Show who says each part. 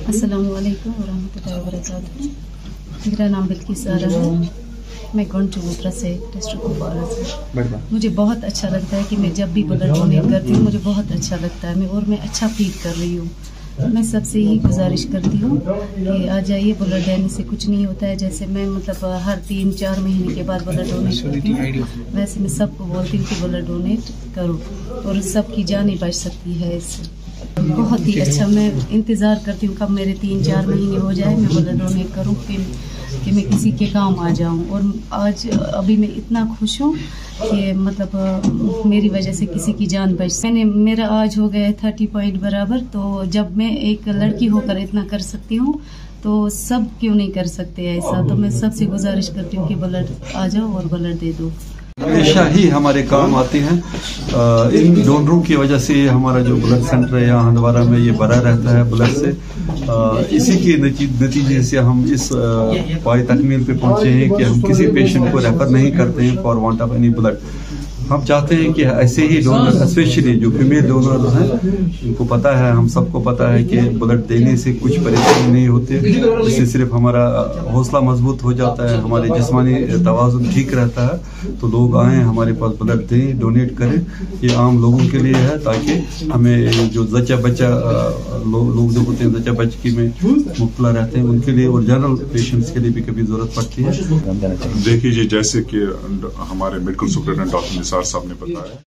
Speaker 1: अस्सलामु अलैकुम वरहमतुल्लाहि वबरकातुहू। मेरा नाम बिल्किस आरा है। मैं गौंड चबूतरा से डिस्ट्रिक्ट कुपवारा से। मुझे बहुत अच्छा लगता है कि मैं जब भी ब्लड डोनेट करती हूँ मुझे बहुत अच्छा लगता है। मैं अच्छा फील कर रही हूँ। मैं सबसे यही गुजारिश करती हूँ कि आ जाइए, ब्लड देने से कुछ नहीं होता है। जैसे मैं हर 3-4 महीने के बाद ब्लड डोनेट करती हूँ, वैसे मैं सबको बोलती हूँ कि ब्लड डोनेट करो और सबकी जानें बच सकती है इससे। बहुत ही अच्छा, मैं इंतज़ार करती हूँ कब मेरे 3-4 महीने हो जाए, मैं ब्लड डोनेट करूँ कि मैं किसी के काम आ जाऊँ। और आज अभी मैं इतना खुश हूँ कि मेरी वजह से किसी की जान बच। मेरा आज हो गया 30 पॉइंट बराबर। तो जब मैं एक लड़की होकर इतना कर सकती हूँ तो सब क्यों नहीं कर सकते ऐसा। तो मैं सबसे गुजारिश करती हूँ कि ब्लड आ जाओ और ब्लड दे दो।
Speaker 2: हमेशा ही हमारे काम आते हैं। इन डोनरों की वजह से हमारा जो ब्लड सेंटर है यहाँ हंदवारा में ये भरा रहता है ब्लड से। इसी के नतीजे से हम इस पाए तकमील पे पहुंचे हैं कि हम किसी पेशेंट को रेफर नहीं करते हैं for want of any blood. हम चाहते हैं कि ऐसे ही डोनर, स्पेशली जो फीमेल डोनर हैं, उनको पता है, हम सबको पता है कि ब्लड देने से कुछ परेशानी नहीं होती, इससे सिर्फ हमारा हौसला मजबूत हो जाता है, हमारे जिस्मानी तवाज़ुन ठीक रहता है। तो लोग आएँ हमारे पास, ब्लड दें, डोनेट करें। ये आम लोगों के लिए है ताकि हमें जो जच्चा बच्चा लोग जो होते हैं जच्चा बच्ची में मुब्तला रहते हैं उनके लिए और जनरल पेशेंट्स के लिए भी कभी जरूरत पड़ती है।
Speaker 3: देखिए, जैसे कि हमारे मेडिकल सुपरिटेंडेंट डॉक्टर निसार साहब ने बताया।